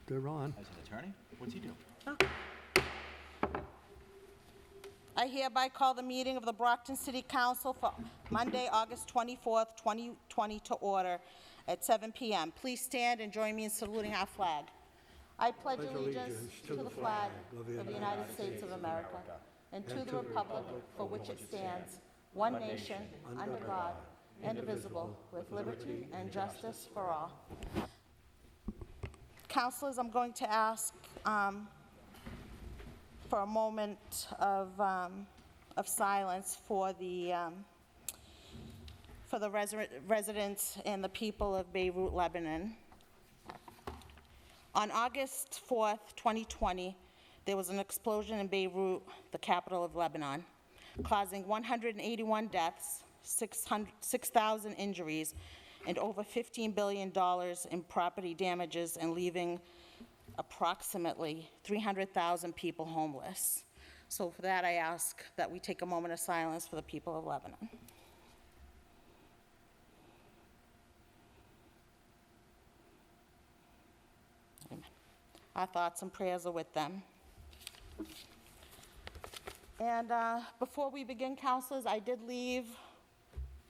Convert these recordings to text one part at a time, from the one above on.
they're on. As an attorney, what's he do? I hereby call the meeting of the Brockton City Council for Monday, August 24th, 2020 to order at 7 p.m. Please stand and join me in saluting our flag. I pledge allegiance to the flag of the United States of America and to the republic for which it stands, one nation, under God, indivisible, with liberty and justice for all. Councilors, I'm going to ask for a moment of silence for the residents and the people of Beirut, Lebanon. On August 4th, 2020, there was an explosion in Beirut, the capital of Lebanon, causing 181 deaths, 6,000 injuries, and over $15 billion in property damages, and leaving approximately 300,000 people homeless. So for that, I ask that we take a moment of silence for the people of Lebanon. Amen. Our thoughts and prayers are with them. And before we begin, councilors, I did leave,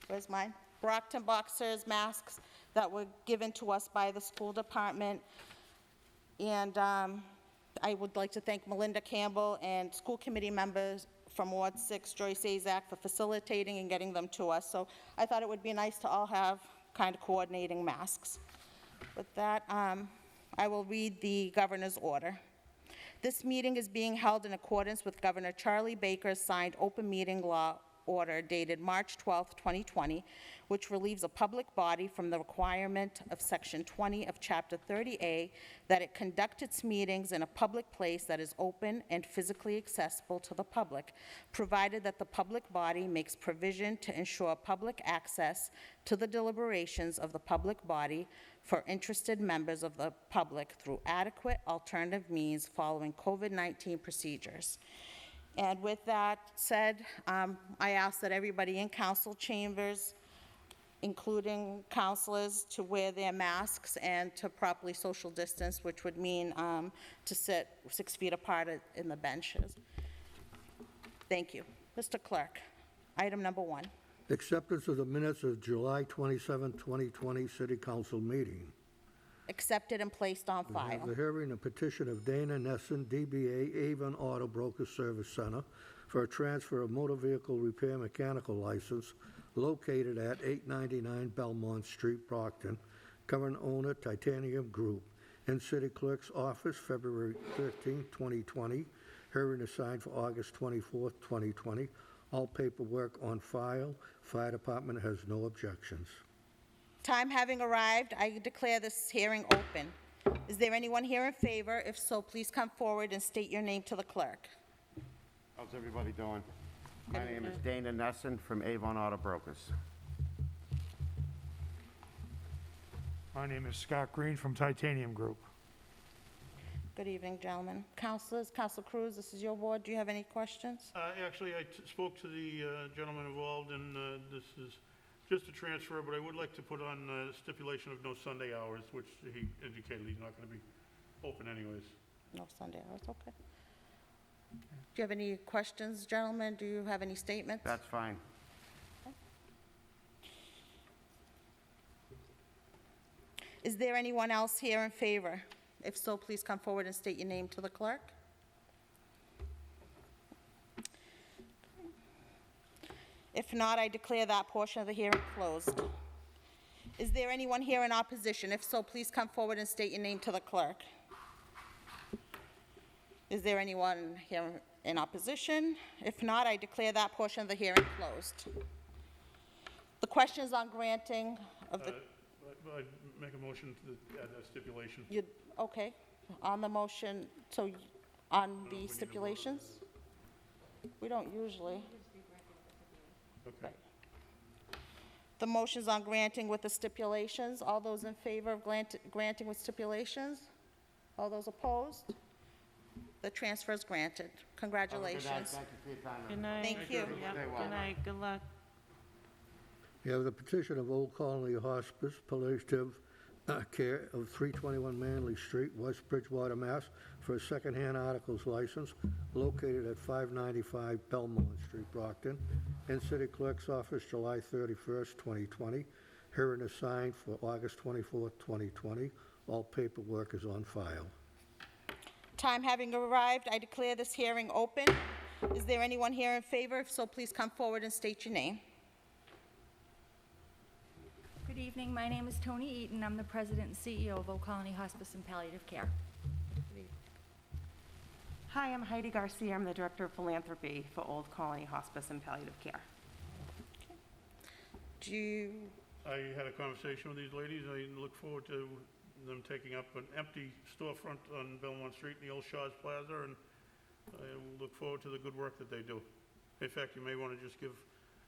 where's mine? Brockton boxers, masks that were given to us by the school department. And I would like to thank Melinda Campbell and school committee members from Ward 6, Joyce Azak, for facilitating and getting them to us. So I thought it would be nice to all have kind of coordinating masks. With that, I will read the governor's order. This meeting is being held in accordance with Governor Charlie Baker's signed open meeting law order dated March 12, 2020, which relieves a public body from the requirement of Section 20 of Chapter 30A that it conduct its meetings in a public place that is open and physically accessible to the public, provided that the public body makes provision to ensure public access to the deliberations of the public body for interested members of the public through adequate alternative means following COVID-19 procedures. And with that said, I ask that everybody in council chambers, including councilors, to wear their masks and to properly social distance, which would mean to sit 6 feet apart in the benches. Thank you. Mr. Clerk, item number 1. Acceptance of the minutes of July 27, 2020 City Council meeting. Accepted and placed on We have file. the hearing, a petition of Dana Nessen, DBA Avon Auto Broker Service Center, for a transfer of motor vehicle repair mechanical license located at 899 Belmont Street, Brockton. Current owner, Titanium Group. In City Clerk's office, February 13, 2020. Hearing assigned for August 24, 2020. All paperwork on file. Fire Department has no objections. Time having arrived, I declare this hearing open. Is there anyone here in favor? If so, please come forward and state your name to the clerk. How's everybody doing? My name is Dana Nessen from Avon Auto Brokers. My name is Scott Green from Titanium Group. Good evening, gentlemen. Councilors, Council Cruz, this is your ward. Do you have any questions? Actually, I spoke to the gentleman involved, and this is just a transfer, but I would like to put on stipulation of no Sunday hours, which he indicated he's not going to be open anyways. No Sunday hours, okay. Do you have any questions, gentlemen? Do you have any statements? That's fine. Is there anyone else here in favor? If so, please come forward and state your name to the clerk. If not, I declare that portion of the hearing closed. Is there anyone here in opposition? If so, please come forward and state your name to the clerk. Is there anyone here in opposition? If not, I declare that portion of the hearing closed. The questions on granting of the... I'd make a motion to add that stipulation. Okay, on the motion, so on we the need to vote. stipulations? We don't usually. Okay. The motion's on granting with the stipulations. All those in favor of granting with stipulations? All those opposed? The transfer is granted. Congratulations. Thank you for your time. Good night. Thank you. Yep, Stay well. good night, good luck. We have the petition of Old Colony Hospice, Palliative, care of 321 Manley Street, West Bridgewater, Mass., for a secondhand articles license located at 595 Belmont Street, Brockton, in City Clerk's office, July 31st, 2020. Hearing assigned for August 24th, 2020. All paperwork is on file. Time having arrived, I declare this hearing open. Is there anyone here in favor? If so, please come forward and state your name. Good evening, my name is Tony Eaton. I'm the President and CEO of Old Colony Hospice and Palliative Care. Hi, I'm Heidi Garcia. I'm the Director of Philanthropy for Old Colony Hospice and Palliative Care. I had a conversation with these ladies. I look forward to them taking up an empty storefront on Belmont Street in the old Shaw's Plaza, and I look forward to the good work that they do. In fact, you may want to just give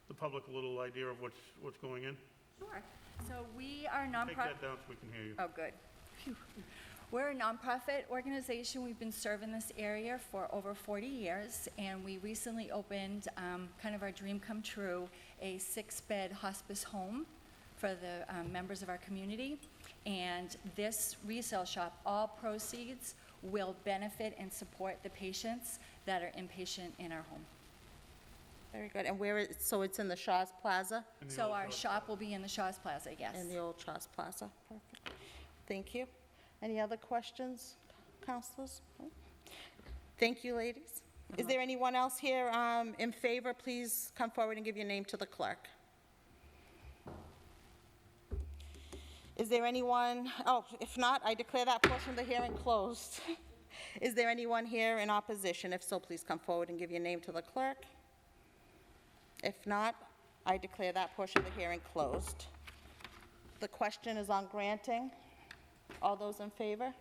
the public a little idea of what's going in. Sure. So we are a Take nonprofit. that down so we can hear you. Oh, good. Phew. We're a nonprofit organization. We've been serving this area for over 40 years, and we recently opened, kind of our dream come true, a 6-bed hospice home for the members of our community. And this resale shop, all proceeds will benefit and support the patients that are inpatient in our home. Very good. And so it's in the Shaw's Plaza? In the So old our Shaw's shop will be in the Shaw's Plaza, yes. In the old Shaw's Plaza. Perfect. Thank you. Any other questions, councilors? Thank you, ladies. Is there anyone else here in favor? Please come forward and give your name to the clerk. Is there anyone, if not, I declare that portion of the hearing closed. Is there anyone here in opposition? If so, please come forward and give your name to the clerk. If not, I declare that portion of the hearing closed. The question is on granting. All those in favor?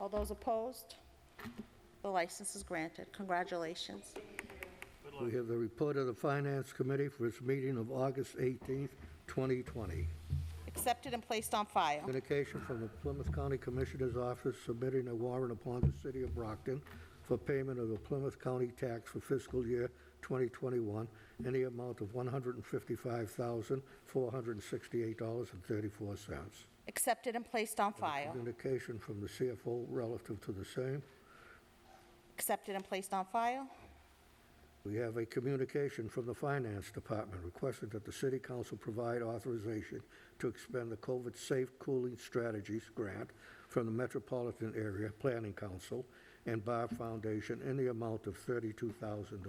All those opposed? The license is granted. Congratulations. We have the report of the Finance Committee for its meeting of August 18th, 2020. Accepted and placed on file. Communication from the Plymouth County Commissioner's Office submitting a warrant upon the City of Brockton for payment of the Plymouth County tax for fiscal year 2021 in the amount of $155,468.34. Accepted and placed on file. Communication from the CFO relative to the same. Accepted and placed on file. We have a communication from the Finance Department requesting that the City Council provide authorization to expend the COVID Safe Cooling Strategies grant from the Metropolitan Area Planning Council and Bar Foundation in the amount of $32,000.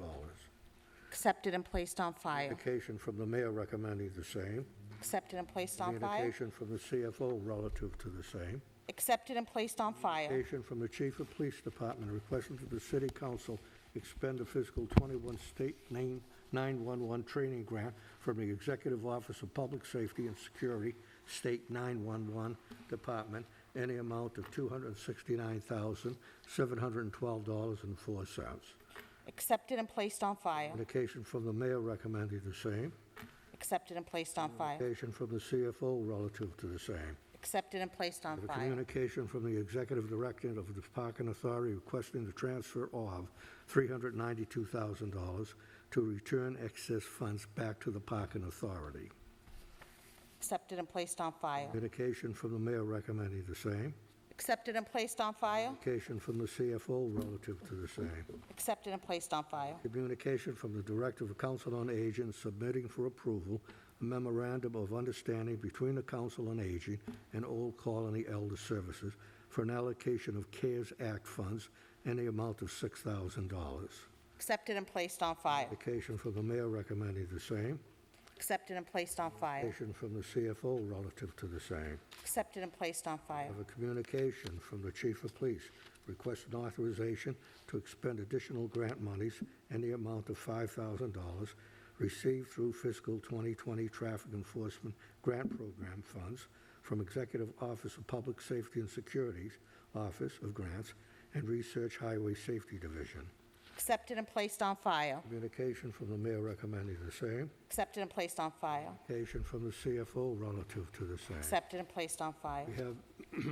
Accepted and placed on file. Communication from the Mayor recommending the same. Accepted and placed on file. Communication from the CFO relative to the same. Accepted and placed on file. Communication from the Chief of Police Department requesting that the City Council expend the fiscal 21 State 911 training grant from the Executive Office of Public Safety and Security, State 911 Department, in the amount of $269,712.04. Accepted and placed on file. Communication from the Mayor recommending the same. Accepted and placed on file. Communication from the CFO relative to the same. Accepted and placed on The file. communication from the Executive Director of the Parking Authority requesting the transfer of $392,000 to return excess funds back to the Parking Authority. Accepted and placed on file. Communication from the Mayor recommending the same. Accepted and placed on file. Communication from the CFO relative to the same. Accepted and placed on file. Communication from the Director of Council on Aging submitting for approval a memorandum of understanding between the Council on Aging and Old Colony Elder Services for an allocation of CARES Act funds in the amount of $6,000. Accepted and placed on file. Communication from the Mayor recommending the same. Accepted and placed on file. Communication from the CFO relative to the same. Accepted and placed on I file. have a communication from the Chief of Police requesting authorization to expend additional grant monies in the amount of $5,000 received through fiscal 2020 Traffic Enforcement Grant Program funds from Executive Office of Public Safety and Security's Office of Grants and Research Highway Safety Division. Accepted and placed on file. Communication from the Mayor recommending the same. Accepted and placed on file. Communication from the CFO relative to the same. Accepted and placed on file. We have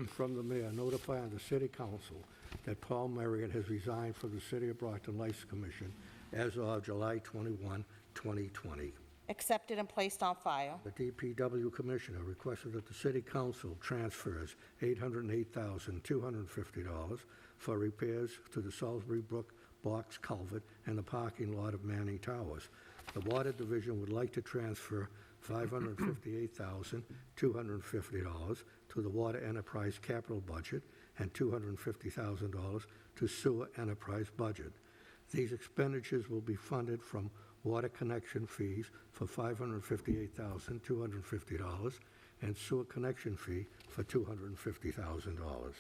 from the Mayor notifying the City Council that Paul Merian has resigned from the City of Brockton License Commission as of July 21, 2020. accepted and placed on file. The DPW Commissioner requested that the City Council transfers $808,250 for repairs to the Salisbury Brook Box Culvert and the parking lot of Manning Towers. The Water Division would like to transfer $558,250 to the Water Enterprise capital budget and $250,000 to Sewer Enterprise budget. These expenditures will be funded from water connection fees for $558,250 and sewer connection fee for $250,000.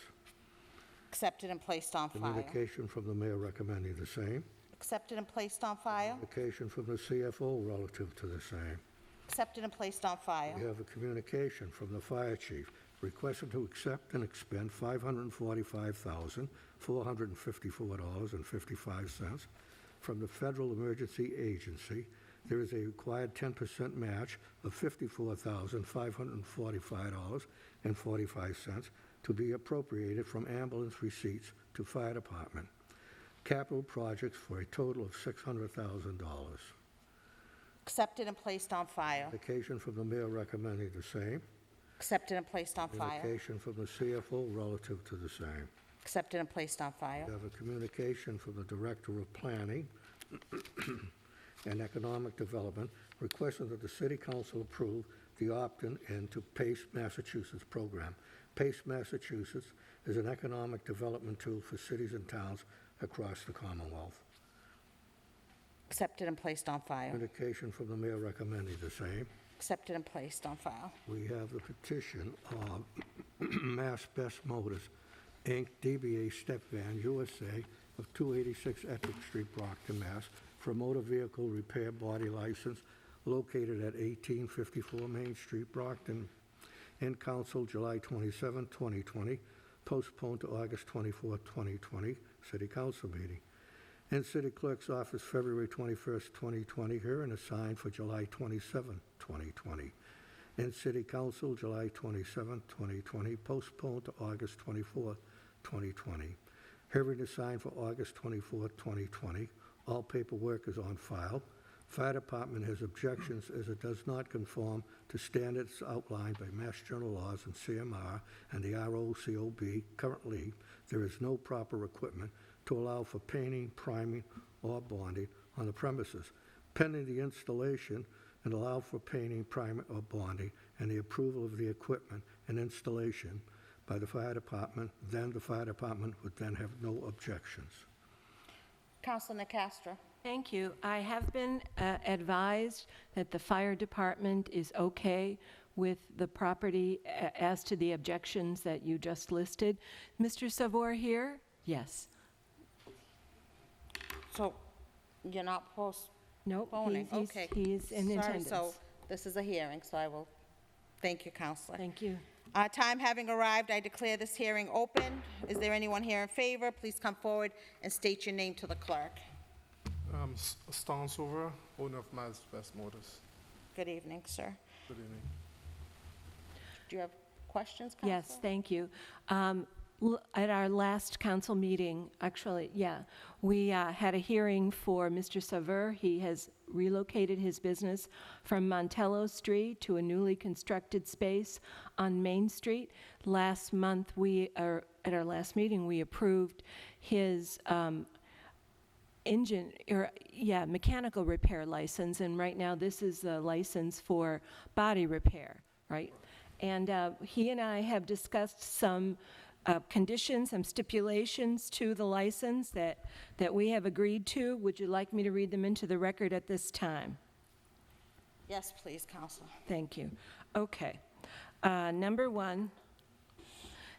Accepted and placed on file. Communication from the mayor recommending the same. Accepted and placed on file. Communication from the CFO relative to the same. Accepted and placed on file. We have a communication from the fire chief requesting to accept and expend $545,454.55 from the Federal Emergency Agency. There is a required 10% match of $54,545.45 to be appropriated from ambulance receipts to fire department. Capital projects for a total of $600,000. Accepted and placed on file. Communication from the mayor recommending the same. Accepted and placed on file. Communication from the CFO relative to the same. Accepted and placed on file. We have a communication from the Director of Planning and Economic Development requesting that the City Council approve the opt-in into PACE Massachusetts program. PACE Massachusetts is an economic development tool for cities and towns across the Commonwealth. Accepted and placed on file. Communication from the mayor recommending the same. Accepted and placed on file. We have the petition of Mass Best Motors, Inc., DBA Step Van USA of 286 Ettrick Street, Brockton, Mass., for a motor vehicle repair body license located at 1854 Main Street, Brockton. In council, July 27, 2020, postponed to August 24, 2020, City Council meeting. In City Clerk's office, February 21st, 2020, hearing assigned for July 27, 2020. In City Council, July 27, 2020, postponed to August 24, 2020. Hearing assigned for August 24, 2020. All paperwork is on file. Fire Department has objections as it does not conform to standards outlined by Mass General Laws and CMR and the ROCOB. Currently, there is no proper equipment to allow for painting, priming, or bonding on the premises. Pending the installation and allow for painting, priming, or bonding, and the approval of the equipment and installation by the fire department, then the fire department would then have no objections. Councilor Nacastro. Thank you. I have been advised that the fire department is okay with the property as to the objections that you just listed. Mr. Savor here? Yes. So you're not postponing? Nope, Okay. he's in attendance. Sorry, so this is a hearing, so I will, thank you, Counselor. Thank you. Time having arrived, I declare this hearing open. Is there anyone here in favor? Please come forward and state your name to the clerk. Stan Silver, owner of Mass Best Motors. Good evening, sir. Good evening. Do you have questions, Counselor? Yes, thank you. At our last council meeting, actually, we had a hearing for Mr. Savur. He has relocated his business from Montello Street to a newly constructed space on Main Street. Last month, at our last meeting, we approved his mechanical repair license, and right now this is the license for body repair, right? And he and I have discussed some conditions, some stipulations to the license that we have agreed to. Would you like me to read them into the record at this time? Yes, please, Counselor. Thank you. Okay. Number one,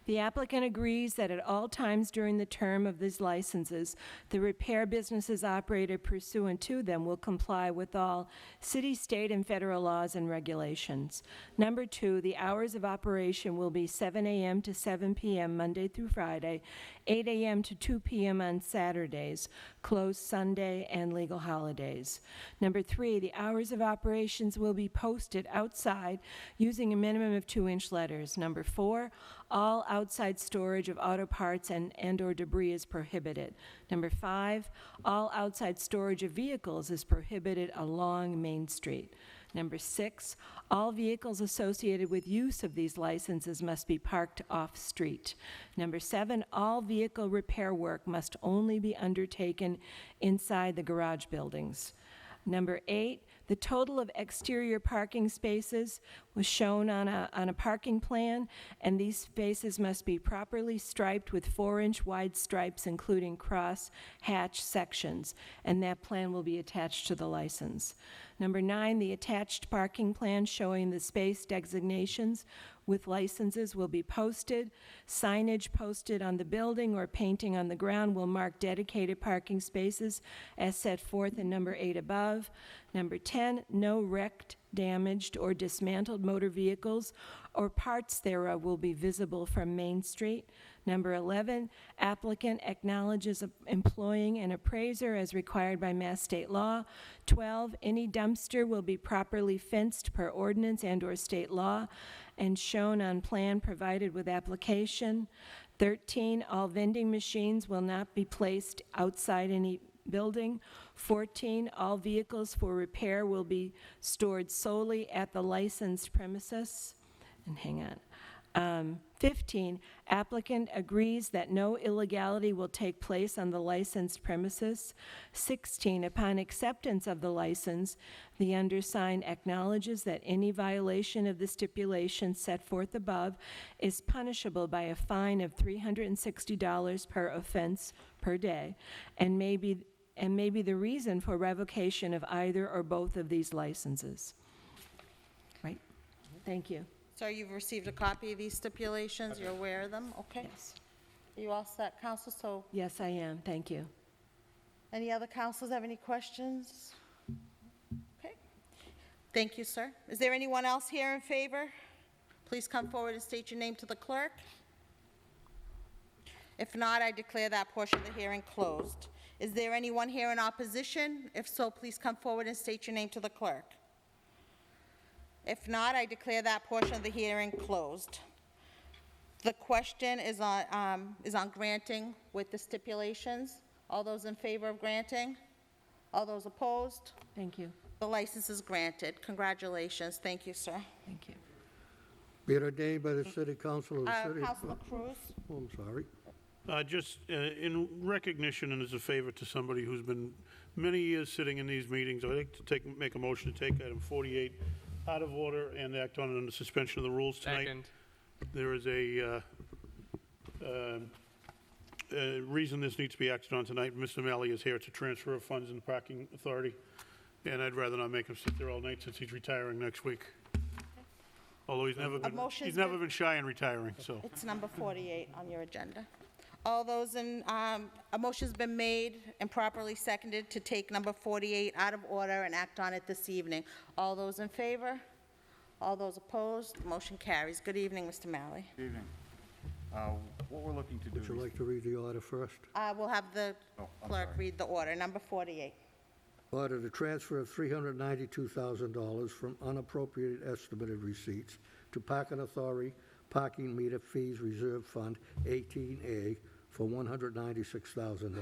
the applicant agrees that at all times during the term of these licenses, the repair businesses operated pursuant to them will comply with all city, state, and federal laws and regulations. Number two, the hours of operation will be 7 a.m. to 7 p.m. Monday through Friday, 8 a.m. to 2 p.m. on Saturdays, closed Sunday and legal holidays. Number three, the hours of operations will be posted outside using a minimum of 2-inch letters. Number four, all outside storage of auto parts and/or debris is prohibited. Number five, all outside storage of vehicles is prohibited along Main Street. Number 6, all vehicles associated with use of these licenses must be parked off-street. Number 7, all vehicle repair work must only be undertaken inside the garage buildings. Number 8, the total of exterior parking spaces was shown on a parking plan, and these spaces must be properly striped with 4-inch wide stripes, including cross-hatch sections, and that plan will be attached to the license. Number 9, the attached parking plan showing the space designations with licenses will be posted. Signage posted on the building or painting on the ground will mark dedicated parking spaces as set forth in number 8 above. Number 10, no wrecked, damaged, or dismantled motor vehicles or parts thereof will be visible from Main Street. Number 11, applicant acknowledges employing an appraiser as required by Mass State law. 12, any dumpster will be properly fenced per ordinance and/or state law and shown on plan provided with application. 13, all vending machines will not be placed outside any building. 14, all vehicles for repair will be stored solely at the licensed premises. And hang on. 15, applicant agrees that no illegality will take place on the licensed premises. 16, upon acceptance of the license, the undersigned acknowledges that any violation of the stipulations set forth above is punishable by a fine of $360 per offense per day and may be the reason for revocation of either or both of these licenses. Right? Thank you. Sir, you've received a copy of these stipulations, you're aware of them, okay? Yes. Are you all set, counsel? So, Yes, I am. Thank you. any other counsels have any questions? Okay. Thank you, sir. Is there anyone else here in favor? Please come forward and state your name to the clerk. If not, I declare that portion of the hearing closed. Is there anyone here in opposition? If so, please come forward and state your name to the clerk. If not, I declare that portion of the hearing closed. The question is on granting with the stipulations. All those in favor of granting? All those opposed? Thank you. The license is granted. Congratulations. Thank you, sir. Thank you. Be it ordained by the City Council of the City... Councilor Cruz? Oh, I'm sorry. Just in recognition and as a favor to somebody who's been many years sitting in these meetings, I'd like to make a motion to take item 48 out of order and act on it under suspension of the rules tonight. Second. There is a reason this needs to be acted on tonight. Mr. Manley is here to transfer of funds in the parking authority, and I'd rather not make him sit there all night since he's retiring next week. Although he's never been shy in retiring, so. It's number 48 on your agenda. All those in, a motion's been made and properly seconded to take number 48 out of order and act on it this evening. All those in favor? All those opposed? Motion carries. Good evening, Mr. Manley. Good evening. What we're looking to do Would you is... like to read the order first? We'll have the Oh, I'm clerk sorry. read the order, number 48. Order to transfer of $392,000 from unappropriated estimated receipts to Parking Authority Parking Meter Fees Reserve Fund 18A for $196,000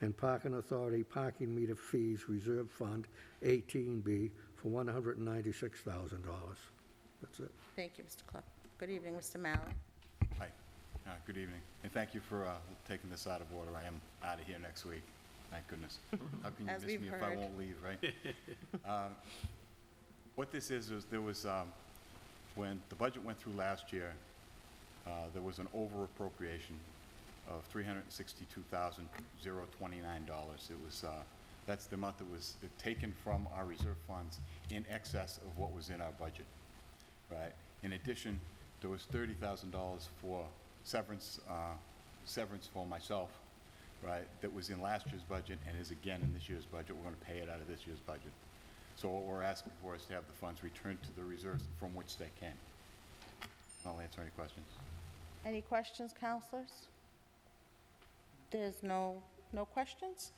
and Parking Authority Parking Meter Fees Reserve Fund 18B for $196,000. That's it. Thank you, Mr. Clerk. Good evening, Mr. Manley. Hi. Good evening, and thank you for taking this out of order. I am out of here next week. Thank goodness. How can you As miss me we've if I heard. won't leave, right? What this is there was, when the budget went through last year, there was an over-appropriation of $362,029. It was, that's the amount that was taken from our reserve funds in excess of what was in our budget, right? In addition, there was $30,000 for severance for myself, right, that was in last year's budget and is again in this year's budget. We're going to pay it out of this year's budget. So what we're asking for is to have the funds returned to the reserves from which they came. I'll answer any questions. Any questions, counselors? There's no questions?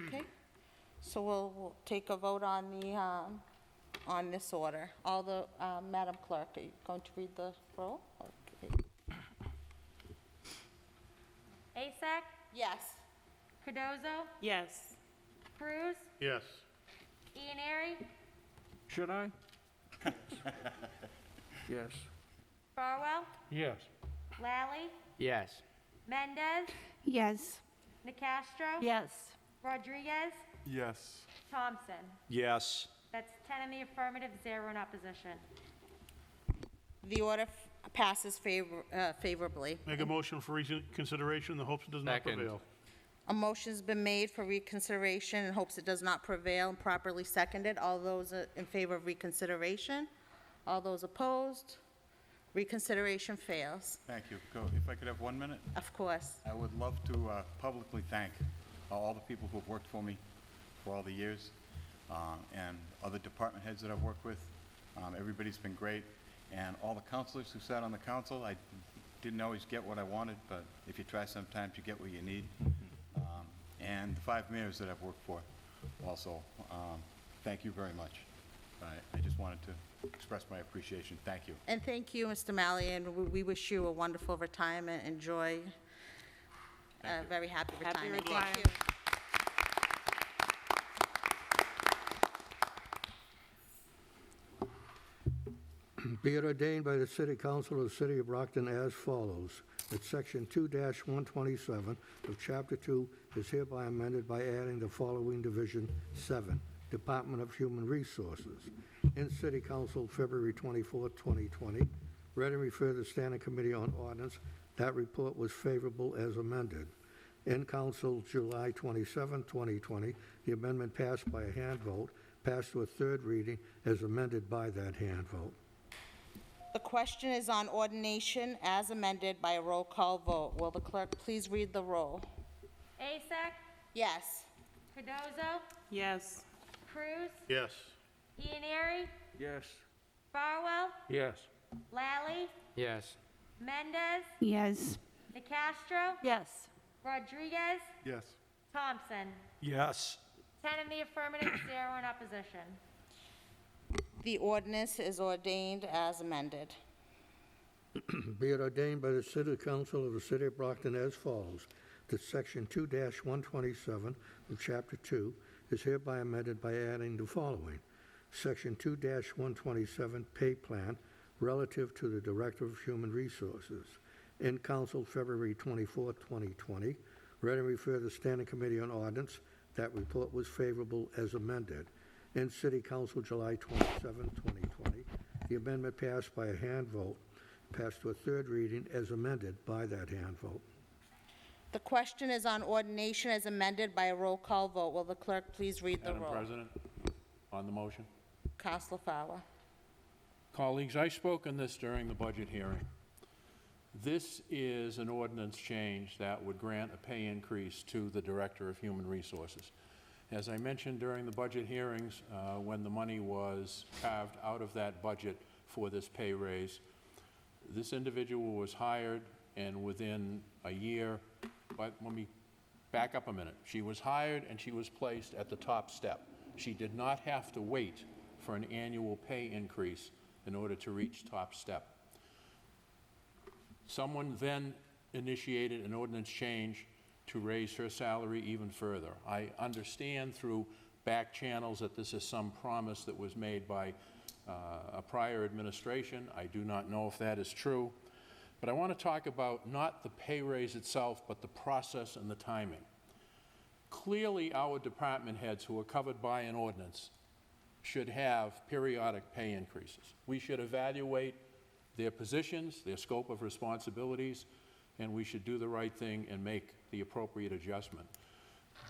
Okay. So we'll take a vote on the, on this order. All the, Madam Clerk, are you going to read the roll? Okay. Asak, Yes. Cardozo, Yes. Cruz, Yes. Ianary, Should I? Yes. Farwell, Yes. Lally, Yes. Mendez, Yes. Nacastro. Yes. Rodriguez, Yes. Thompson. Yes. That's 10 in the affirmative, 0 in opposition. The order passes favorably. Make a motion for reconsideration in the hopes it does not Second. prevail. A motion's been made for reconsideration in hopes it does not prevail and properly seconded. All those in favor of reconsideration? All those opposed? Reconsideration fails. Thank you. If I could have 1 minute? Of course. I would love to publicly thank all the people who've worked for me for all the years, and other department heads that I've worked with. Everybody's been great, and all the counselors who sat on the council. I didn't always get what I wanted, but if you try sometimes, you get what you need. And the 5 mayors that I've worked for also. Thank you very much. I just wanted to express my appreciation. Thank you. And thank you, Mr. Malley, and we wish you a wonderful retirement. Enjoy a very happy retirement. Thank you. Be it ordained by the City Council of the City of Brockton as follows, that Section 2-127 of Chapter 2 is hereby amended by adding the following Division 7, Department of Human Resources. In City Council, February 24, 2020, read and refer to the Standing Committee on Ordinance. That report was favorable as amended. In Council, July 27, 2020, the amendment passed by a hand vote, passed to a third reading as amended by that hand vote. The question is on ordination as amended by a roll call vote. Will the clerk please read the roll? Asak, Yes. Cardozo, Yes. Cruz, Yes. Ianieri, Yes. Farwell, Yes. Lally, Yes. Mendez, Yes. Nacastro, Yes. Rodriguez, Yes. Thompson. Yes. 10 in the affirmative, 0 in opposition. The ordinance is ordained as amended. Be it ordained by the City Council of the City of Brockton as follows, that Section 2-127 of Chapter 2 is hereby amended by adding the following. Section 2-127 Pay Plan relative to the Director of Human Resources. In Council, February 24, 2020, read and refer to the Standing Committee on Ordinance. That report was favorable as amended. In City Council, July 27, 2020, the amendment passed by a hand vote, passed to a third reading as amended by that hand vote. The question is on ordination as amended by a roll call vote. Will the clerk please read the Madam roll? President, on the motion. Counselor Fowler. Colleagues, I spoke on this during the budget hearing. This is an ordinance change that would grant a pay increase to the Director of Human Resources. As I mentioned during the budget hearings, when the money was carved out of that budget for this pay raise, this individual was hired, and within a year, but let me back up a minute. She was hired and she was placed at the top step. She did not have to wait for an annual pay increase in order to reach top step. Someone then initiated an ordinance change to raise her salary even further. I understand through back channels that this is some promise that was made by a prior administration. I do not know if that is true. But I want to talk about not the pay raise itself, but the process and the timing. Clearly, our department heads who are covered by an ordinance should have periodic pay increases. We should evaluate their positions, their scope of responsibilities, and we should do the right thing and make the appropriate adjustment.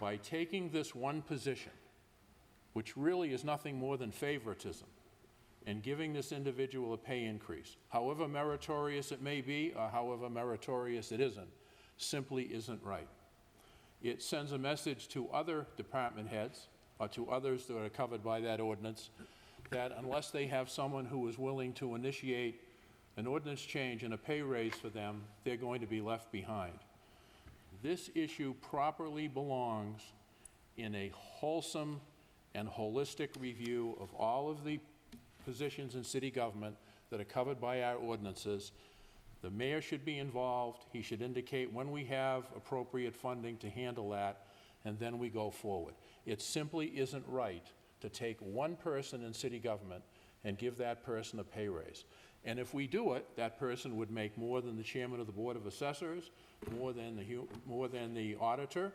By taking this one position, which really is nothing more than favoritism, and giving this individual a pay increase, however meritorious it may be or however meritorious it isn't, simply isn't right. It sends a message to other department heads or to others that are covered by that ordinance that unless they have someone who is willing to initiate an ordinance change and a pay raise for them, they're going to be left behind. This issue properly belongs in a wholesome and holistic review of all of the positions in city government that are covered by our ordinances. The mayor should be involved. He should indicate when we have appropriate funding to handle that, and then we go forward. It simply isn't right to take one person in city government and give that person a pay raise. And if we do it, that person would make more than the chairman of the Board of Assessors, more than the auditor,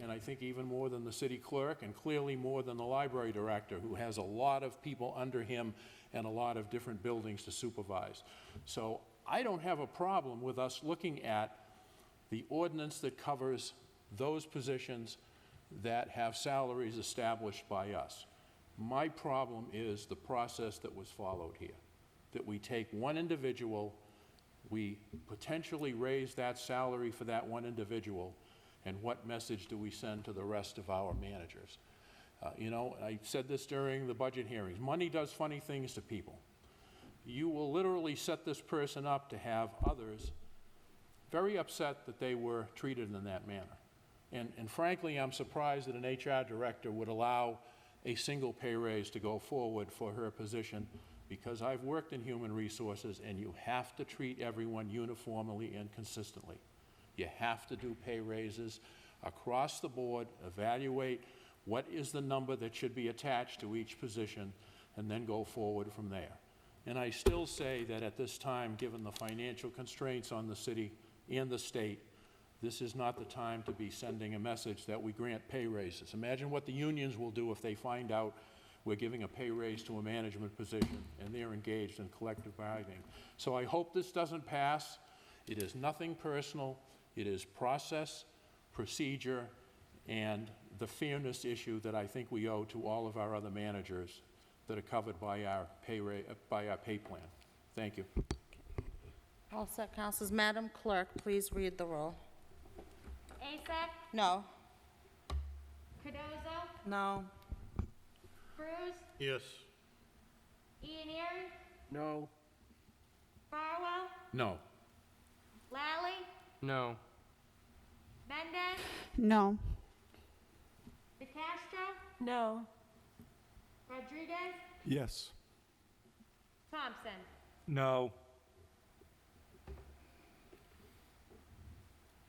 and I think even more than the city clerk, and clearly more than the library director, who has a lot of people under him and a lot of different buildings to supervise. So I don't have a problem with us looking at the ordinance that covers those positions that have salaries established by us. My problem is the process that was followed here, that we take one individual, we potentially raise that salary for that one individual, and what message do we send to the rest of our managers? You know, I said this during the budget hearings, money does funny things to people. You will literally set this person up to have others very upset that they were treated in that manner. And frankly, I'm surprised that an HR director would allow a single pay raise to go forward for her position, because I've worked in human resources, and you have to treat everyone uniformly and consistently. You have to do pay raises across the board, evaluate what is the number that should be attached to each position, and then go forward from there. And I still say that at this time, given the financial constraints on the city and the state, this is not the time to be sending a message that we grant pay raises. Imagine what the unions will do if they find out we're giving a pay raise to a management position and they're engaged in collective bargaining. So I hope this doesn't pass. It is nothing personal. It is process, procedure, and the fairness issue that I think we owe to all of our other managers that are covered by our pay plan. Thank you. All set, councilors. Madam Clerk, please read the roll. Asek, No. Cardozo, No. Cruz, Yes. Ianieri, No. Farwell, No. Lally, No. Mendez, No. DeCastro, No. Rodriguez, Yes. Thompson. No.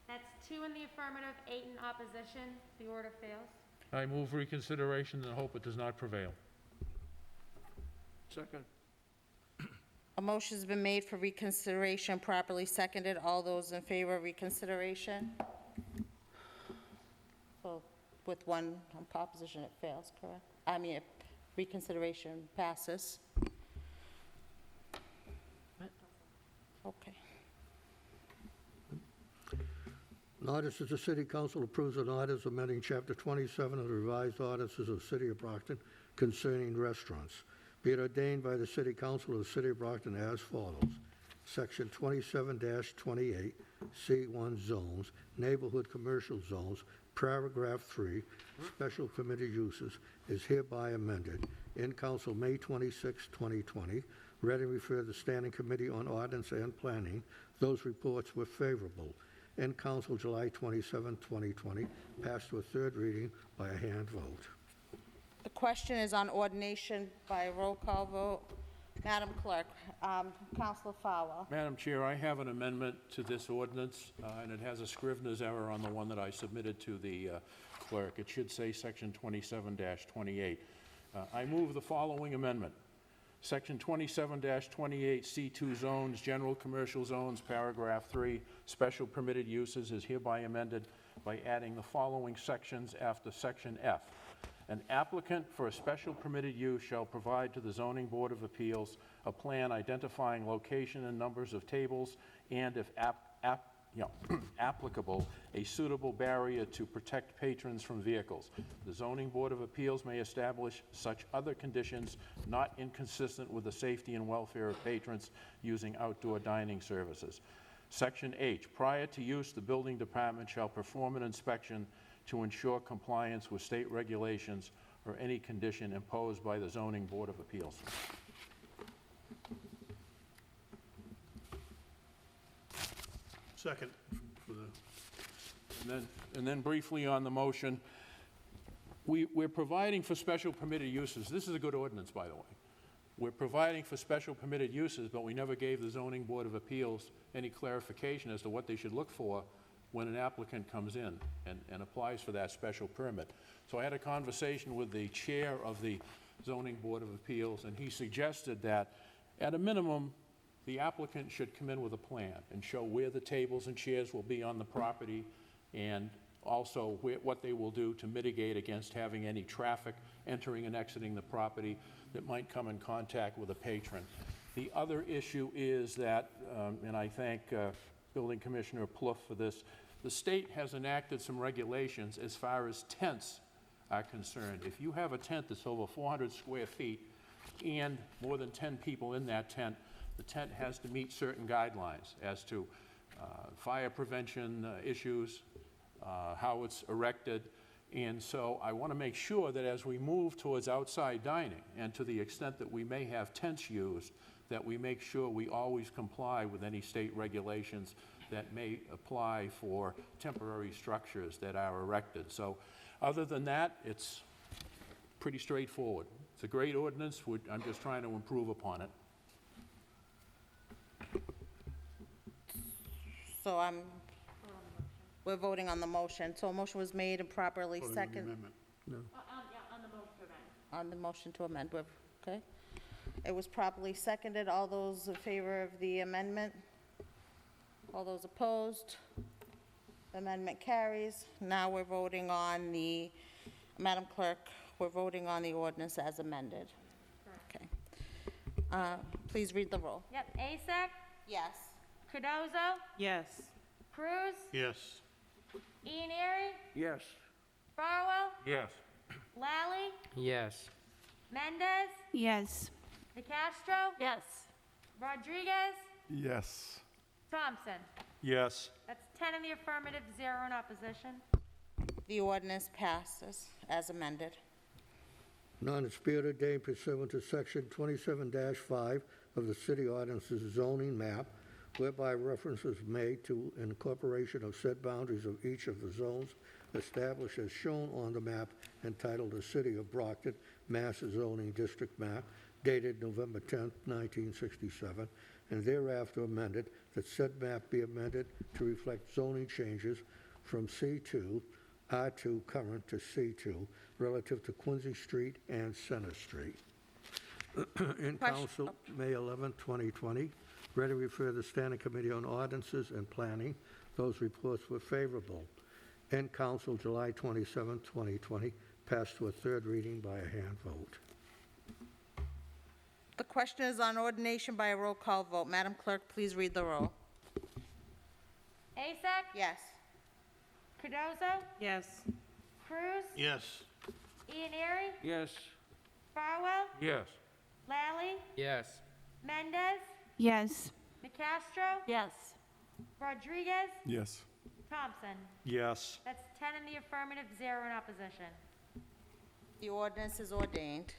That's 2 in the affirmative, 8 in opposition. The order fails. I move reconsideration and hope it does not prevail. Second. A motion's been made for reconsideration, properly seconded. All those in favor of reconsideration? So with one opposition, it fails, correct? I mean, reconsideration passes. Okay. An ordinance of the City Council approves an ordinance amending Chapter 27 of the revised ordinances of the City of Brockton concerning restaurants. Be it ordained by the City Council of the City of Brockton as follows. Section 27-28, C1 zones, neighborhood commercial zones, paragraph 3, special permitted uses is hereby amended. In council May 26, 2020, read and referred to the Standing Committee on Ordinance and Planning. Those reports were favorable. In council July 27, 2020, passed to a third reading by a hand vote. The question is on ordination by a roll call vote. Madam Clerk, Councilor Farwell. Madam Chair, I have an amendment to this ordinance, and it has a Scrivener's error on the one that I submitted to the clerk. It should say Section 27-28. I move the following amendment. Section 27-28, C2 zones, general commercial zones, paragraph 3, special permitted uses is hereby amended by adding the following sections after Section F. An applicant for a special permitted use shall provide to the Zoning Board of Appeals a plan identifying location and numbers of tables and, if applicable, a suitable barrier to protect patrons from vehicles. The Zoning Board of Appeals may establish such other conditions not inconsistent with the safety and welfare of patrons using outdoor dining services. Section H, prior to use, the building department shall perform an inspection to ensure compliance with state regulations or any condition imposed by the Zoning Board of Appeals. Second for the, And then briefly on the motion, we're providing for special permitted uses. This is a good ordinance, by the way. We're providing for special permitted uses, but we never gave the Zoning Board of Appeals any clarification as to what they should look for when an applicant comes in and applies for that special permit. So I had a conversation with the chair of the Zoning Board of Appeals, and he suggested that, at a minimum, the applicant should come in with a plan and show where the tables and chairs will be on the property, and also what they will do to mitigate against having any traffic entering and exiting the property that might come in contact with a patron. The other issue is that, and I thank Building Commissioner Plouffe for this, the state has enacted some regulations as far as tents are concerned. If you have a tent that's over 400 square feet and more than 10 people in that tent, the tent has to meet certain guidelines as to fire prevention issues, how it's erected. And so I want to make sure that as we move towards outside dining, and to the extent that we may have tents used, that we make sure we always comply with any state regulations that may apply for temporary structures that are erected. So other than that, it's pretty straightforward. It's a great ordinance. I'm just trying to improve upon it. So we're voting on the motion. So a motion was made and properly Voting on the second. amendment. On the motion to amend, okay? It was properly seconded. All those in favor of the amendment? All those opposed? The amendment carries. Now we're voting on the, Madam Clerk, we're voting on the ordinance as amended. Okay. Please read the roll. Yep, Asek, Yes. Cardozo, Yes. Cruz, Yes. Ianieri, Yes. Farwell, Yes. Lally, Yes. Mendez, Yes. DeCastro, Yes. Rodriguez, Yes. Thompson. Yes. That's 10 in the affirmative, 0 in opposition. The ordinance passes as amended. Non-disputed ordained pursuant to Section 27-5 of the City Ordinance's zoning map, whereby reference is made to incorporation of said boundaries of each of the zones established as shown on the map entitled the City of Brockton, Mass Zoning District Map, dated November 10, 1967, and thereafter amended, that said map be amended to reflect zoning changes from C2, R2 current to C2, relative to Quincy Street and Center Street. In council, May 11, 2020, ready to refer the Standing Committee on Ordinances and Planning. Those reports were favorable. In council, July 27, 2020, passed to a third reading by a hand vote. The question is on ordination by a roll call vote. Madam Clerk, please read the roll. Asek, Yes. Cardozo, Yes. Cruz, Yes. Ianieri, Yes. Farwell, Yes. Lally, Yes. Mendez, Yes. DeCastro, Yes. Rodriguez, Yes. Thompson. Yes. That's 10 in the affirmative, 0 in opposition. The ordinance is ordained.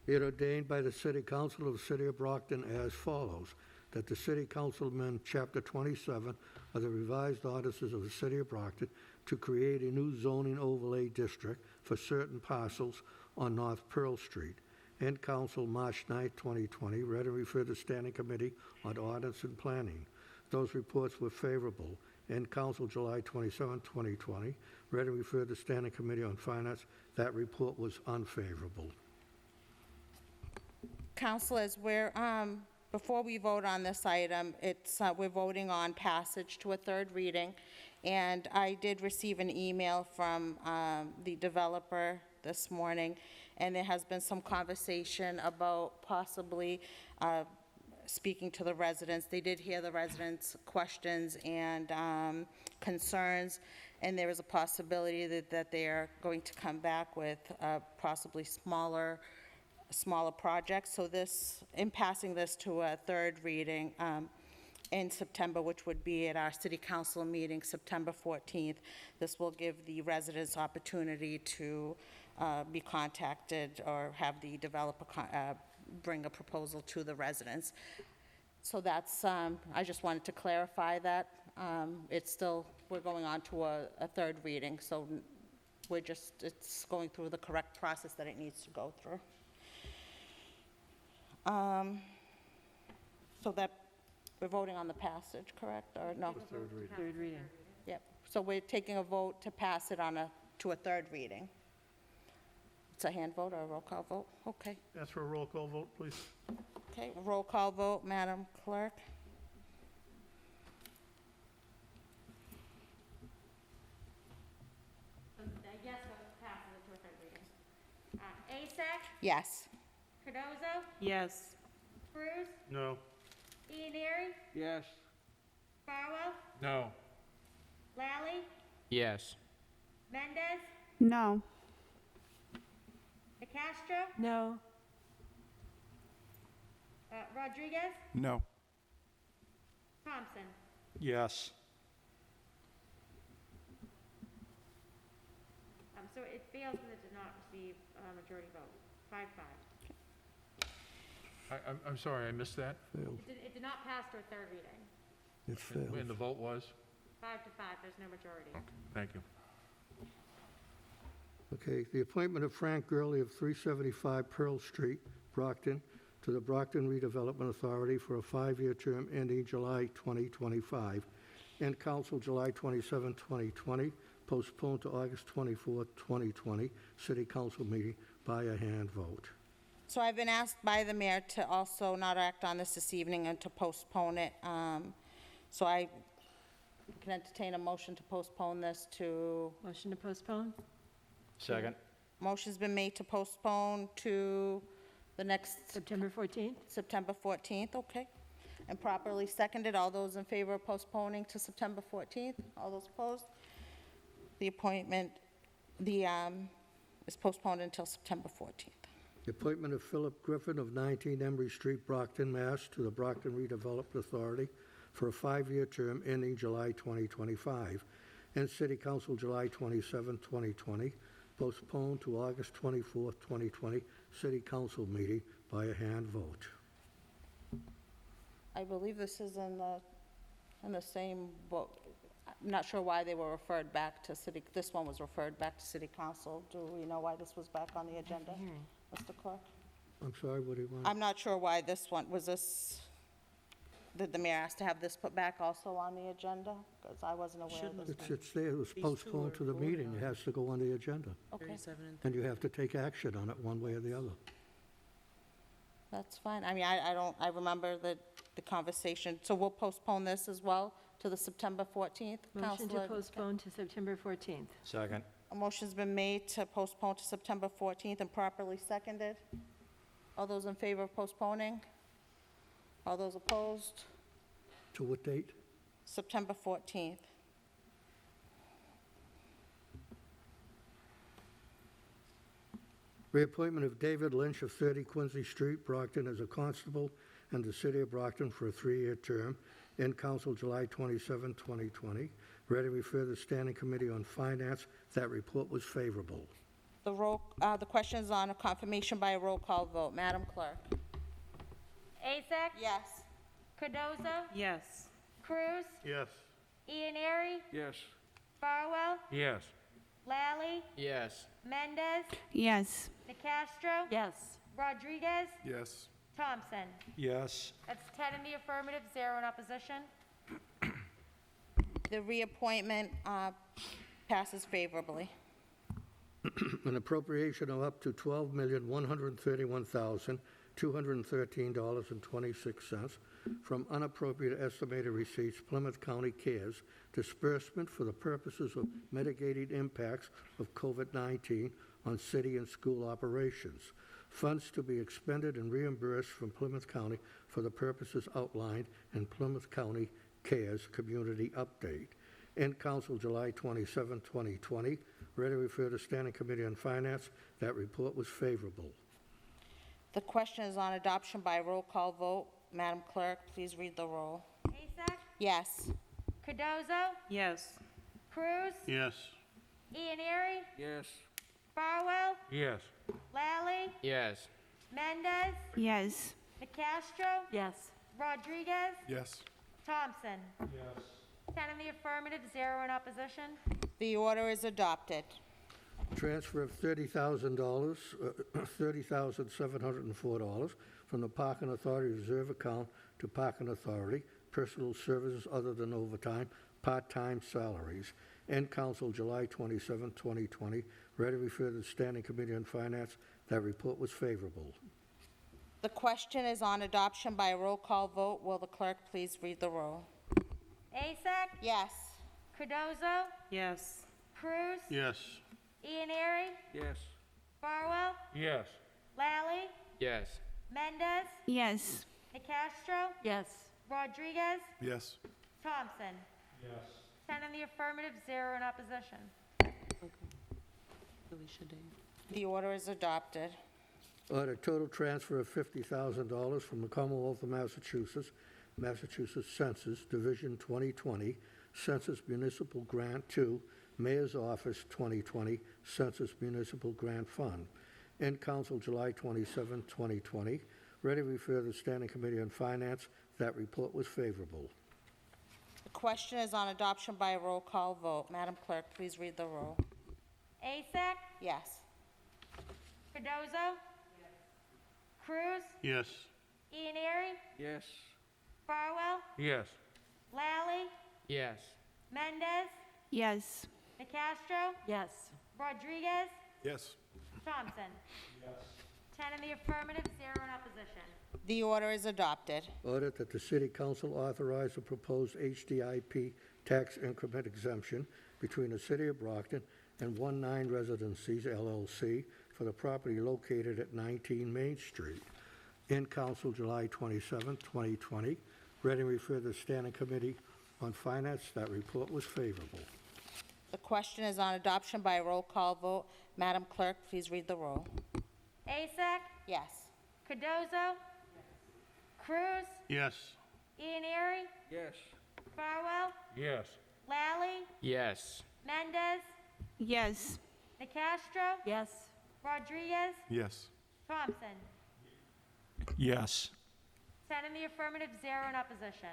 Be it ordained by the City Council of the City of Brockton as follows, that the City Council amend Chapter 27 of the revised ordinances of the City of Brockton to create a new zoning overlay district for certain parcels on North Pearl Street. In council, March 9, 2020, read and referred to Standing Committee on Ordinance and Planning. Those reports were favorable. In council, July 27, 2020, read and referred to Standing Committee on Finance. That report was unfavorable. Councilors, before we vote on this item, we're voting on passage to a third reading, and I did receive an email from the developer this morning, and there has been some conversation about possibly speaking to the residents. They did hear the residents' questions and concerns, and there is a possibility that they are going to come back with possibly smaller projects. So in passing this to a third reading in September, which would be at our city council meeting, September 14th, this will give the residents opportunity to be contacted or have the developer bring a proposal to the residents. So that's, I just wanted to clarify that. We're going on to a third reading, so it's going through the correct process that it needs to go through. So that, we're voting on the passage, correct, or no? Third reading. Yep, so we're taking a vote to pass it to a third reading. It's a hand vote or a roll call vote? Okay. Ask for a roll call vote, please. Okay, roll call vote, Madam Clerk. The yes vote passes it to a third reading. Asak, Yes. Cardozo, Yes. Cruz, No. Ianieri, Yes. Farwell, No. Lally, Yes. Mendez, No. DeCastro, No. Rodriguez, No. Thompson. Yes. So it fails because it did not receive a majority vote, 5-5. I'm sorry, I missed that. Failed. It did not pass to a third reading, It failed. And the vote was? 5-5, there's no majority. Thank you. Okay, the appointment of Frank Gurley of 375 Pearl Street, Brockton, to the Brockton Redevelopment Authority for a 5-year term ending July 2025. End council July 27, 2020, postponed to August 24, 2020, city council meeting by a hand vote. So I've been asked by the mayor to also not act on this evening and to postpone it. So I can entertain a motion to postpone this to, Motion to postpone? Second. motion's been made to postpone to the next September 14th? September 14th, okay. And properly seconded. All those in favor of postponing to September 14th? All those opposed? The appointment, is postponed until September 14th. The appointment of Philip Griffin of 19 Emery Street, Brockton, Mass. to the Brockton Redevelopment Authority for a 5-year term ending July 2025. And city council July 27, 2020, postponed to August 24, 2020, city council meeting by a hand vote. I believe this is in the same book. I'm not sure why they were referred back to city, this one was referred back to city council. Do we know why this was back on the agenda, Mr. Clerk? I'm sorry, what do you want? I'm not sure why this one, did the mayor ask to have this put back also on the agenda? Because I wasn't aware of this one. It's there, it was postponed to the meeting, it has to go on the agenda. Okay, And you have to take action on it one way or the other. that's fine. I mean, I remember the conversation. So we'll postpone this as well to the September 14th, Motion to Counselor? postpone to September 14th. Second. A motion's been made to postpone to September 14th and properly seconded. All those in favor of postponing? All those opposed? To what date? September 14th. Reappointment of David Lynch of 30 Quincy Street, Brockton, as a constable in the city of Brockton for a 3-year term. End council July 27, 2020. Ready to refer to the Standing Committee on Finance. That report was favorable. The question is on a confirmation by a roll call vote. Madam Clerk? Asak, Yes. Cardozo, Yes. Cruz, Yes. Ianieri, Yes. Farwell, Yes. Lally, Yes. Mendez, Yes. DeCastro, Yes. Rodriguez, Yes. Thompson. Yes. That's 10 in the affirmative, 0 in opposition. The reappointment passes favorably. An appropriation of up to $12,131,213.26 from unappropriated estimated receipts, Plymouth County Cares, disbursement for the purposes of mitigating impacts of COVID-19 on city and school operations. Funds to be expended and reimbursed from Plymouth County for the purposes outlined in Plymouth County Cares Community Update. End council July 27, 2020. Ready to refer to Standing Committee on Finance. That report was favorable. The question is on adoption by roll call vote. Madam Clerk, please read the roll. Asak, Yes. Cardozo, Yes. Cruz, Yes. Ianieri, Yes. Farwell, Yes. Lally, Yes. Mendez, Yes. DeCastro, Yes. Rodriguez, Yes. Thompson. Yes. 10 in the affirmative, 0 in opposition. The order is adopted. Transfer of $30,000, $30,704 from the Parking Authority Reserve Account to Parking Authority, personal services other than overtime, part-time salaries. End council July 27, 2020, Read and refer to the Standing Committee on Finance. That report was favorable. The question is on adoption by roll call vote. Will the clerk please read the roll? Azak? Yes. Cardozo? Yes. Cruz? Yes. Ianary? Yes. Farwell? Yes. Lally? Yes. Mendez? Yes. Nicastro? Yes. Rodriguez? Yes. Thompson? Yes. 10 in the affirmative, 0 in opposition. The order is adopted. Order total transfer of $50,000 from the Commonwealth of Massachusetts, Massachusetts Census, Division 2020, Census Municipal Grant 2, Mayor's Office 2020, Census Municipal Grant Fund. In council, July 27, 2020. Ready to refer to the Standing Committee on Finance. That report was favorable. The question is on adoption by roll call vote. Madam Clerk, please read the roll. Azak? Yes. Cardozo? Cruz? Yes. Ianary? Yes. Farwell? Yes. Lally? Yes. Mendez? Yes. Nicastro? Yes. Rodriguez? Yes. Thompson? 10 in the affirmative, 0 in opposition. The order is adopted. Order that the City Council authorize the proposed HDIP tax increment exemption between the City of Brockton and 19 Residencies LLC for the property located at 19 Main Street. In council, July 27, 2020. Ready to refer to the Standing Committee on Finance. That report was favorable. The question is on adoption by roll call vote. Madam Clerk, please read the roll. Azak? Yes. Cardozo? Cruz? Yes. Ianary? Yes. Farwell? Yes. Lally? Yes. Mendez? Yes. Nicastro? Yes. Rodriguez? Yes. Thompson? Yes. 10 in the affirmative, 0 in opposition.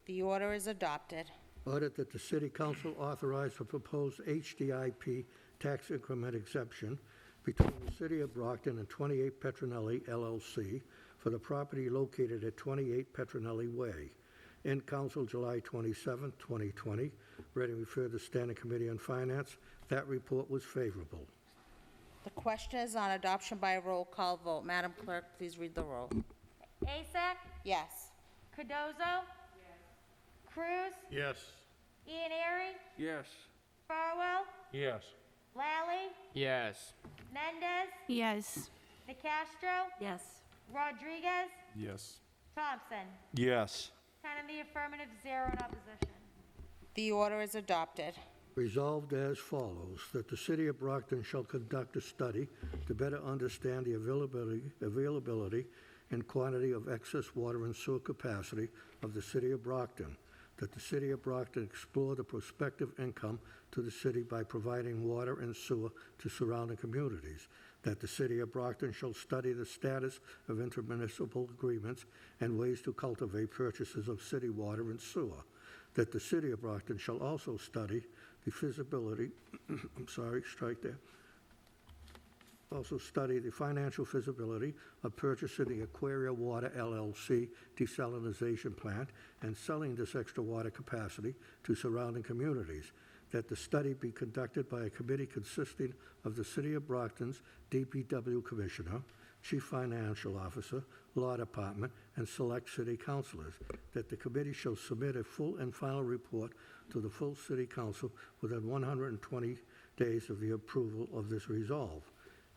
The order is adopted. Order that the City Council authorize the proposed HDIP tax increment exemption between the City of Brockton and 28 Petronelli LLC for the property located at 28 Petronelli Way. In council, July 27, 2020. Ready to refer to the Standing Committee on Finance. That report was favorable. The question is on adoption by roll call vote. Madam Clerk, please read the roll. Azak? Yes. Cardozo? Cruz? Yes. Ianary? Yes. Farwell? Yes. Lally? Yes. Mendez? Yes. Nicastro? Yes. Rodriguez? Yes. Thompson? Yes. 10 in the affirmative, 0 in opposition. The order is adopted. Resolved as follows, that the City of Brockton shall conduct a study to better understand the availability and quantity of excess water and sewer capacity of the City of Brockton, that the City of Brockton explore the prospective income to the city by providing water and sewer to surrounding communities, that the City of Brockton shall study the status of intermunicipal agreements and ways to cultivate purchases of city water and sewer, that the City of Brockton shall also study the feasibility, also study the financial feasibility of purchasing the Aquaria Water LLC desalinization plant and selling this extra water capacity to surrounding communities, that the study be conducted by a committee consisting of the City of Brockton's DPW Commissioner, Chief Financial Officer, Law Department, and select city councilors, that the committee shall submit a full and final report to the full city council within 120 days of the approval of this resolve.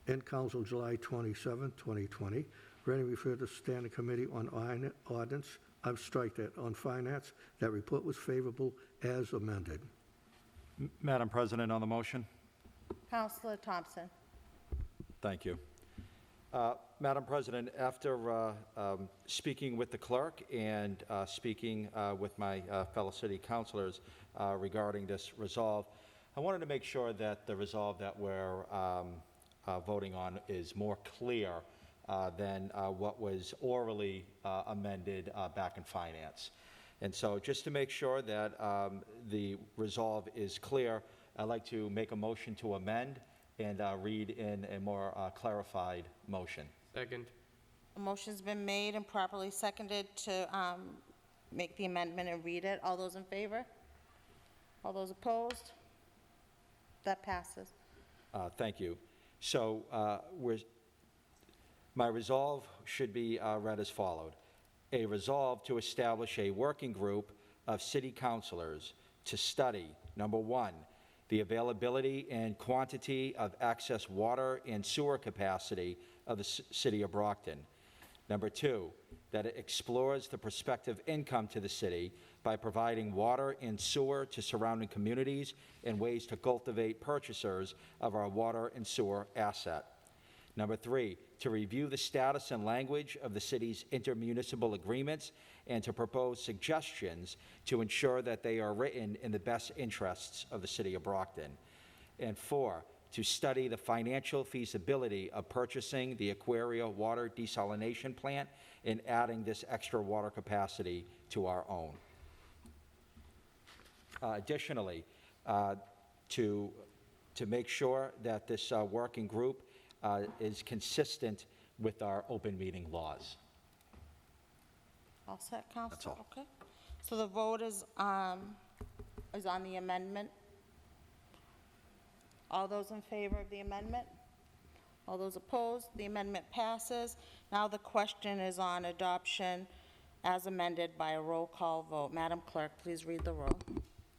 In council, July 27, 2020. Ready to refer to the Standing Committee on Ordinance, on Finance. That report was favorable as amended. Madam President, on the motion. Councilor Thompson. Thank you. Madam President, after speaking with the clerk and speaking with my fellow city councilors regarding this resolve, I wanted to make sure that the resolve that we're voting on is more clear than what was orally amended back in Finance. And so just to make sure that the resolve is clear, I'd like to make a motion to amend and read in a more clarified motion. Second. A motion's been made and properly seconded to make the amendment and read it. All those in favor? All those opposed? That passes. Thank you. So my resolve should be read as followed. A resolve to establish a working group of city councilors to study, number one, the availability and quantity of excess water and sewer capacity of the city of Brockton. Number two, that it explores the prospective income to the city by providing water and sewer to surrounding communities and ways to cultivate purchasers of our water and sewer asset. Number three, to review the status and language of the city's intermunicipal agreements and to propose suggestions to ensure that they are written in the best interests of the city of Brockton. And four, to study the financial feasibility of purchasing the Aquaria water desalination plant and adding this extra water capacity to our own. Additionally, to make sure that this working group is consistent with our open meeting laws. All set, Counselor? That's all. Okay. So the vote is on the amendment. All those in favor of the amendment? All those opposed? The amendment passes. Now the question is on adoption as amended by a roll call vote. Madam Clerk, please read the roll.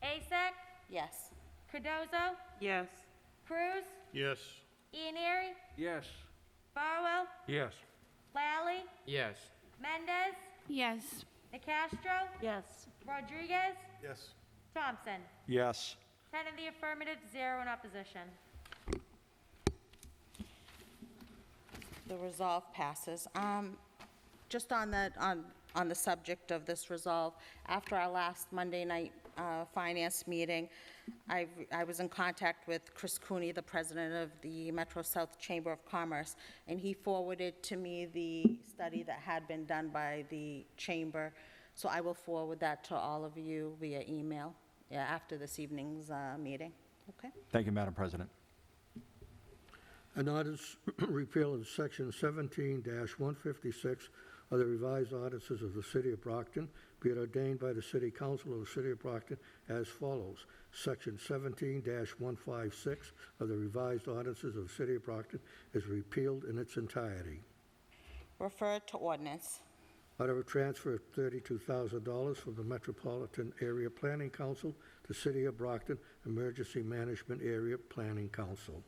Asek, Yes. Cardozo, Yes. Cruz, Yes. Ianieri, Yes. Farwell, Yes. Lally, Yes. Mendez, Yes. Nicastro, Yes. Rodriguez, Yes. Thompson. Yes. 10 in the affirmative, 0 in opposition. The resolve passes. Just on the subject of this resolve, after our last Monday night finance meeting, I was in contact with Chris Cooney, the president of the Metro South Chamber of Commerce, and he forwarded to me the study that had been done by the chamber. So I will forward that to all of you via email after this evening's meeting. Okay? Thank you, Madam President. An ordinance repealing Section 17-156 of the revised ordinances of the City of Brockton, be it ordained by the City Council of the City of Brockton as follows. Section 17-156 of the revised ordinances of the City of Brockton is repealed in its entirety. Refer to ordinance. Order of transfer of $32,000 from the Metropolitan Area Planning Council to City of Brockton Emergency Management Area Planning Council.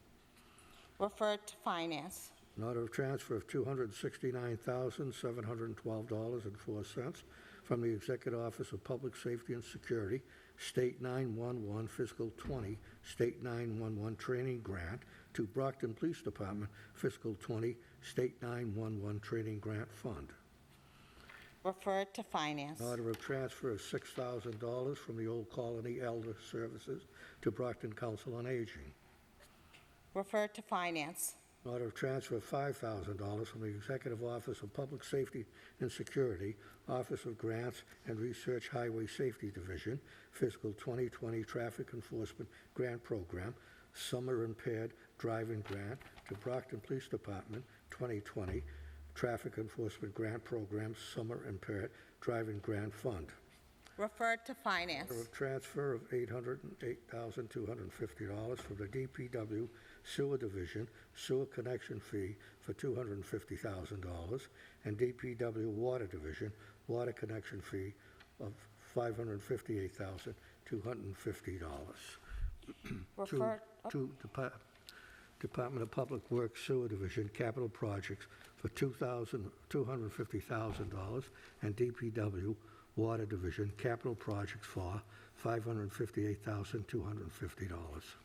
Refer to finance. An order of transfer of $269,712.04 from the Executive Office of Public Safety and Security, State 911 Fiscal 20, State 911 Training Grant to Brockton Police Department Fiscal 20, State 911 Training Grant Fund. Refer to finance. Order of transfer of $6,000 from the Old Colony Elder Services to Brockton Council on Aging. Refer to finance. Order of transfer of $5,000 from the Executive Office of Public Safety and Security, Office of Grants and Research Highway Safety Division, Fiscal 2020 Traffic Enforcement Grant Program, Summer Impaired Driving Grant to Brockton Police Department, 2020 Traffic Enforcement Grant Program, Summer Impaired Driving Grant Fund. Refer to finance. Order of transfer of $808,250 from the DPW Sewer Division Sewer Connection Fee for $250,000 and DPW Water Division Water Connection Fee of $558,250. Refer, To Department of Public Works Sewer Division Capital Projects for $250,000 and DPW Water Division Capital Projects for $558,250.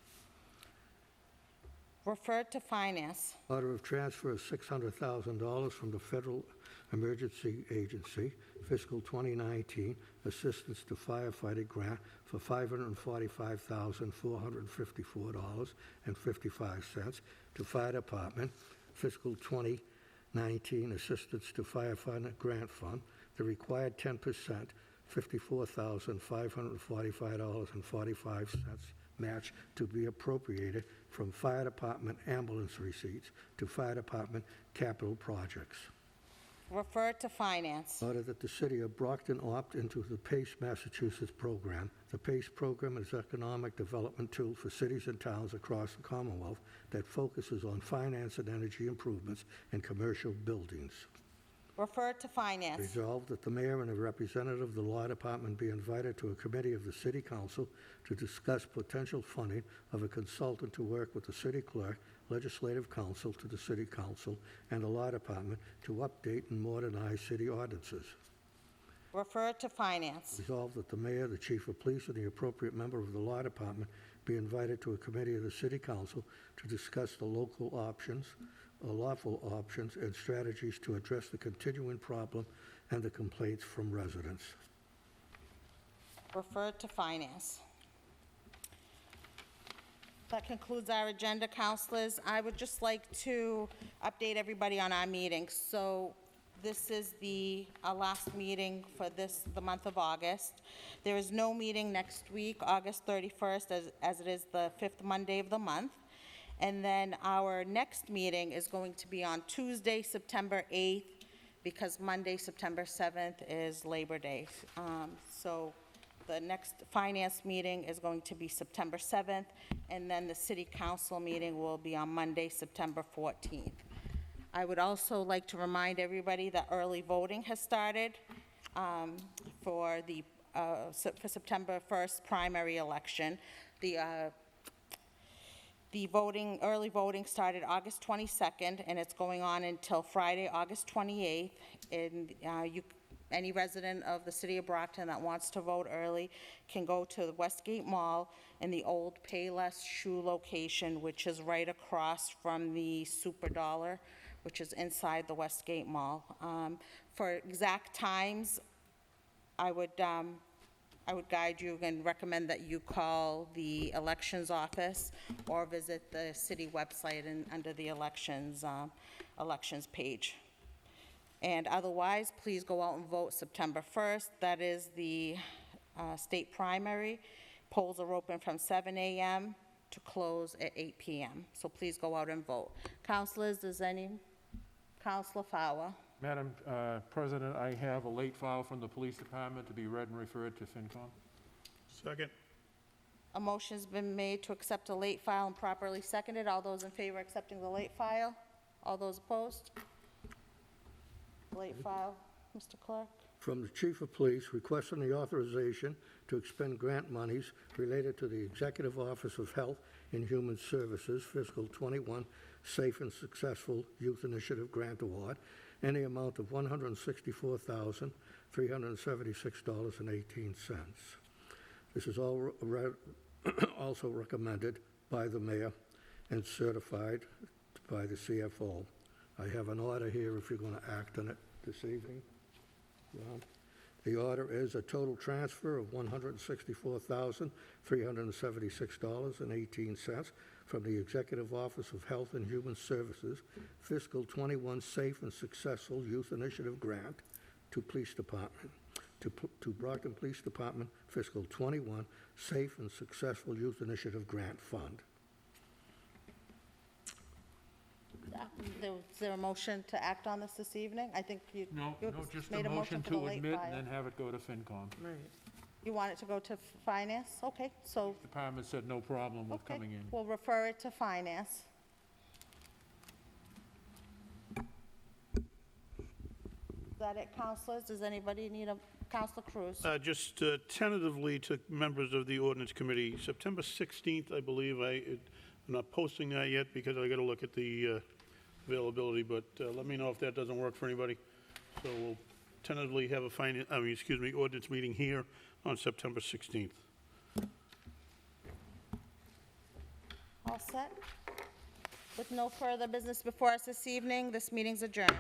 refer to finance. Order of transfer of $600,000 from the Federal Emergency Agency Fiscal 2019 Assistance to Firefighter Grant for $545,454.55 to Fire Department Fiscal 2019 Assistance to Firefighter Grant Fund. The required 10%, $54,545.45 match to be appropriated from Fire Department ambulance receipts to Fire Department capital projects. Refer to finance. Order that the city of Brockton opt into the PACE Massachusetts program. The PACE program is an economic development tool for cities and towns across the Commonwealth that focuses on finance and energy improvements in commercial buildings. Refer to finance. Resolved that the mayor and a representative of the law department be invited to a committee of the city council to discuss potential funding of a consultant to work with the city clerk, legislative counsel to the city council, and the law department to update and modernize city ordinances. Refer to finance. Resolved that the mayor, the chief of police, and the appropriate member of the law department be invited to a committee of the city council to discuss the local options, lawful options, and strategies to address the continuing problem and the complaints from residents. Refer to finance. That concludes our agenda, councilors. I would just like to update everybody on our meetings. So this is our last meeting for the month of August. There is no meeting next week, August 31st, as it is the 5th Monday of the month. And then our next meeting is going to be on Tuesday, September 8th, because Monday, September 7th is Labor Day. So the next finance meeting is going to be September 7th, and then the city council meeting will be on Monday, September 14th. I would also like to remind everybody that early voting has started for September 1st primary election. The early voting started August 22nd, and it's going on until Friday, August 28th. And any resident of the city of Brockton that wants to vote early can go to the Westgate Mall in the old Payless Shoe location, which is right across from the Super Dollar, which is inside the Westgate Mall. For exact times, I would guide you and recommend that you call the elections office or visit the city website and under the elections page. And otherwise, please go out and vote September 1st. That is the state primary. Polls are open from 7 a.m. to close at 8 p.m. So please go out and vote. Councilors, Councilor Fowler. Madam President, I have a late file from the police department to be read and referred to FinCom. Second. A motion's been made to accept a late file and properly seconded. All those in favor of accepting the late file? All those opposed? Late file, Mr. Clerk. From the chief of police requesting the authorization to expend grant monies related to the Executive Office of Health and Human Services Fiscal 21 Safe and Successful Youth Initiative Grant Award in the amount of $164,376.18. This is also recommended by the mayor and certified by the CFO. I have an order here if you're going to act on it this evening. Ron? The order is a total transfer of $164,376.18 from the Executive Office of Health and Human Services Fiscal 21 Safe and Successful Youth Initiative Grant to Police Department, to Brockton Police Department Fiscal 21 Safe and Successful Youth Initiative Grant Fund. Is there a motion to act on this evening? I think you No, just a made motion for the to late admit file. and then have it go to FinCom. You want it to go to finance? Okay, so, Department said no problem with okay, coming in. we'll refer it to finance. Is that it, councilors? Does anybody need Councilor Cruz? Just tentatively to members of the ordinance committee, September 16th, I believe, I'm not posting that yet because I got to look at the availability, but let me know if that doesn't work for anybody. So we'll tentatively have a ordinance meeting here on September 16th. All set? With no further business before us this evening, this meeting's adjourned.